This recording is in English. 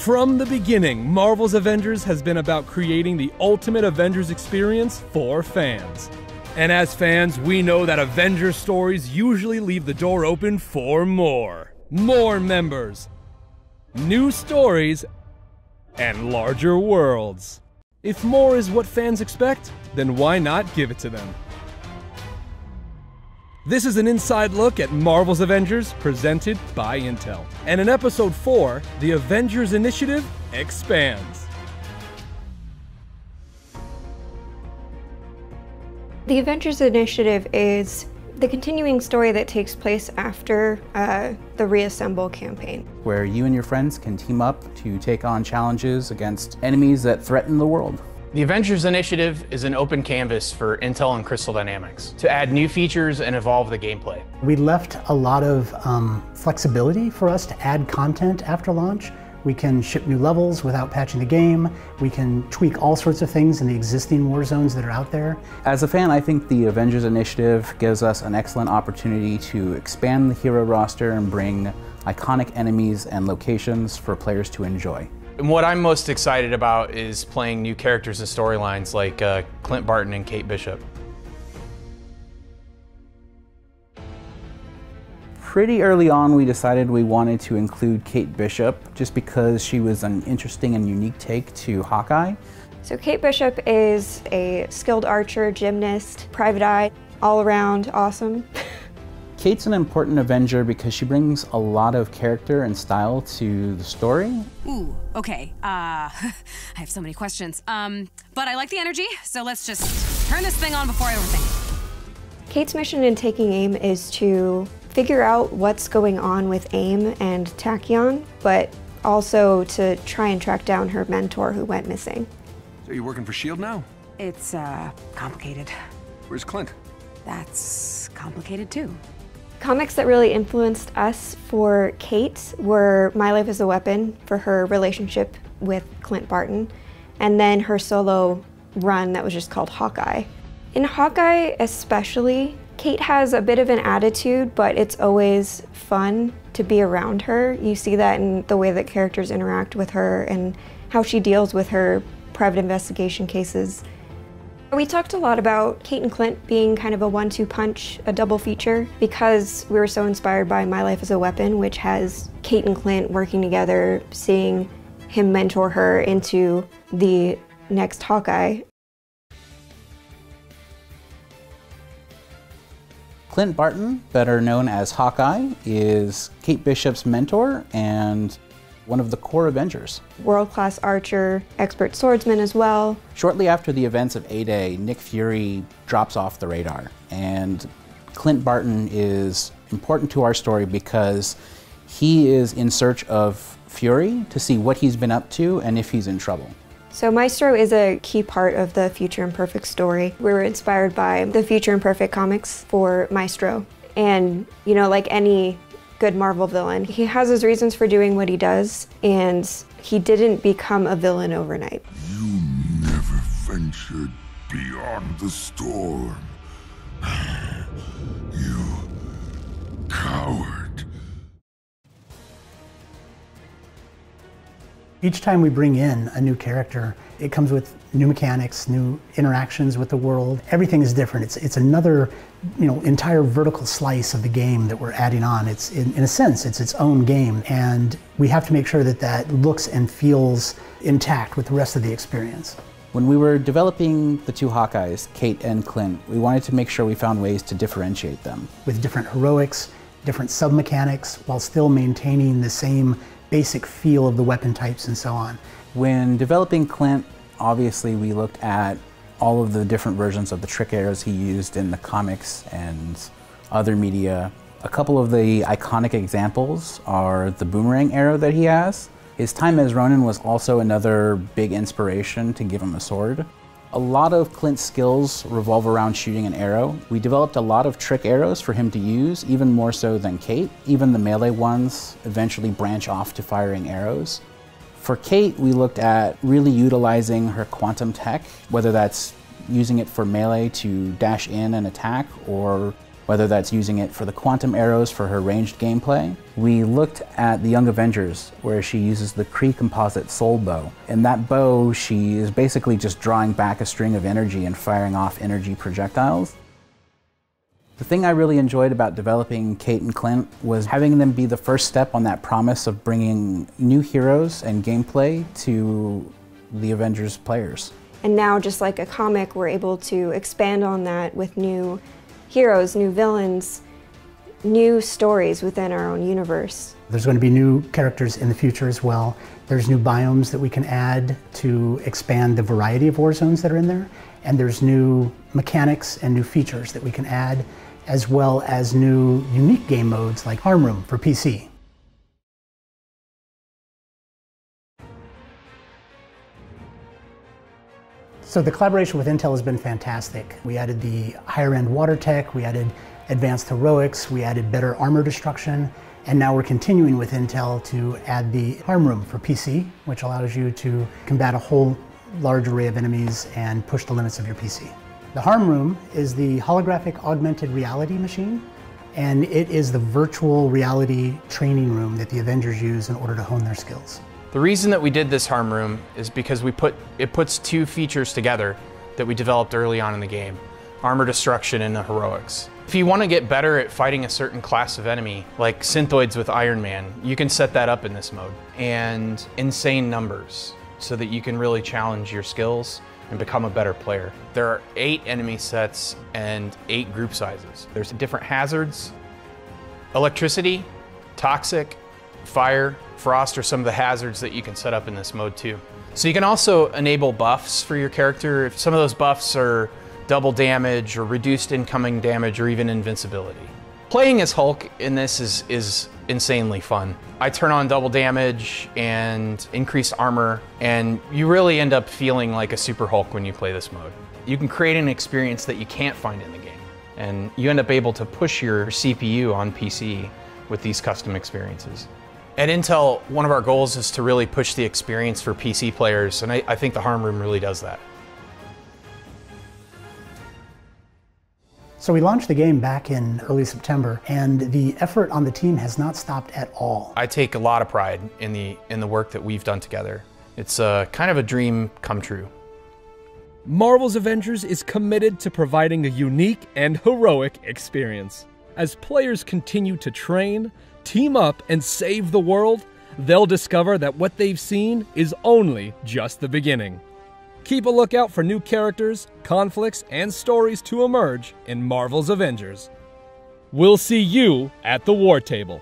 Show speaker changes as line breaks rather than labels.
From the beginning, Marvel's Avengers has been about creating the ultimate Avengers experience for fans. And as fans, we know that Avengers stories usually leave the door open for more. More members, new stories, and larger worlds. If more is what fans expect, then why not give it to them? This is an inside look at Marvel's Avengers presented by Intel. And in Episode 4, the Avengers Initiative expands.
The Avengers Initiative is the continuing story that takes place after the Reassemble campaign,
where you and your friends can team up to take on challenges against enemies that threaten the world.
The Avengers Initiative is an open canvas for Intel and Crystal Dynamics to add new features and evolve the gameplay.
We left a lot of flexibility for us to add content after launch. We can ship new levels without patching the game. We can tweak all sorts of things in the existing war zones that are out there.
As a fan, I think the Avengers Initiative gives us an excellent opportunity to expand the hero roster and bring iconic enemies and locations for players to enjoy.
And what I'm most excited about is playing new characters and storylines like Clint Barton and Kate Bishop.
Pretty early on, we decided we wanted to include Kate Bishop just because she was an interesting and unique take to Hawkeye.
So Kate Bishop is a skilled archer, gymnast, private eye, all around awesome.
Kate's an important Avenger because she brings a lot of character and style to the story.
Ooh, okay. I have so many questions. But I like the energy, so let's just turn this thing on before I overthink.
Kate's mission in taking AIM is to figure out what's going on with AIM and Tachyon, but also to try and track down her mentor who went missing.
So you're working for S.H.I.E.L.D. now?
It's, complicated.
Where's Clint?
That's complicated too.
Comics that really influenced us for Kate were My Life as a Weapon for her relationship with Clint Barton, and then her solo run that was just called Hawkeye. In Hawkeye especially, Kate has a bit of an attitude, but it's always fun to be around her. You see that in the way that characters interact with her and how she deals with her private investigation cases. We talked a lot about Kate and Clint being kind of a 1-2 punch, a double feature, because we were so inspired by My Life as a Weapon, which has Kate and Clint working together, seeing him mentor her into the next Hawkeye.
Clint Barton, better known as Hawkeye, is Kate Bishop's mentor and one of the core Avengers.
World-class archer, expert swordsman as well.
Shortly after the events of A-Day, Nick Fury drops off the radar, and Clint Barton is important to our story because he is in search of Fury to see what he's been up to and if he's in trouble.
So Maestro is a key part of the Future Imperfect story. We were inspired by the Future Imperfect comics for Maestro. And, you know, like any good Marvel villain, he has his reasons for doing what he does, and he didn't become a villain overnight.
You never ventured beyond the storm. You coward.
Each time we bring in a new character, it comes with new mechanics, new interactions with the world. Everything is different. It's another, entire vertical slice of the game that we're adding on. It's, in a sense, it's its own game, and we have to make sure that that looks and feels intact with the rest of the experience.
When we were developing the two Hawkeyes, Kate and Clint, we wanted to make sure we found ways to differentiate them.
With different heroics, different sub-mechanics, while still maintaining the same basic feel of the weapon types and so on.
When developing Clint, obviously we looked at all of the different versions of the trick arrows he used in the comics and other media. A couple of the iconic examples are the boomerang arrow that he has. His time as Ronin was also another big inspiration to give him a sword. A lot of Clint's skills revolve around shooting an arrow. We developed a lot of trick arrows for him to use, even more so than Kate. Even the melee ones eventually branch off to firing arrows. For Kate, we looked at really utilizing her quantum tech, whether that's using it for melee to dash in and attack, or whether that's using it for the quantum arrows for her ranged gameplay. We looked at the Young Avengers, where she uses the Kree composite soul bow. In that bow, she is basically just drawing back a string of energy and firing off energy projectiles. The thing I really enjoyed about developing Kate and Clint was having them be the first step on that promise of bringing new heroes and gameplay to the Avengers players.
And now, just like a comic, we're able to expand on that with new heroes, new villains, new stories within our own universe.
There's going to be new characters in the future as well. There's new biomes that we can add to expand the variety of war zones that are in there. And there's new mechanics and new features that we can add, as well as new unique game modes like Harm Room for PC. So the collaboration with Intel has been fantastic. We added the higher end water tech, we added advanced heroics, we added better armor destruction, and now we're continuing with Intel to add the Harm Room for PC, which allows you to combat a whole large array of enemies and push the limits of your PC. The Harm Room is the holographic augmented reality machine, and it is the virtual reality training room that the Avengers use in order to hone their skills.
The reason that we did this Harm Room is because it puts two features together that we developed early on in the game: armor destruction and the heroics. If you want to get better at fighting a certain class of enemy, like Synthoids with Iron Man, you can set that up in this mode. And insane numbers, so that you can really challenge your skills and become a better player. There are 8 enemy sets and 8 group sizes. There's different hazards. Electricity, toxic, fire, frost are some of the hazards that you can set up in this mode too. So you can also enable buffs for your character. If some of those buffs are double damage or reduced incoming damage or even invincibility. Playing as Hulk in this is insanely fun. I turn on double damage and increase armor, and you really end up feeling like a super Hulk when you play this mode. You can create an experience that you can't find in the game, and you end up able to push your CPU on PC with these custom experiences. At Intel, one of our goals is to really push the experience for PC players, and I think the Harm Room really does that.
So we launched the game back in early September, and the effort on the team has not stopped at all.
I take a lot of pride in the work that we've done together. It's kind of a dream come true.
Marvel's Avengers is committed to providing a unique and heroic experience. As players continue to train, team up, and save the world, they'll discover that what they've seen is only just the beginning. Keep a lookout for new characters, conflicts, and stories to emerge in Marvel's Avengers. We'll see you at the war table.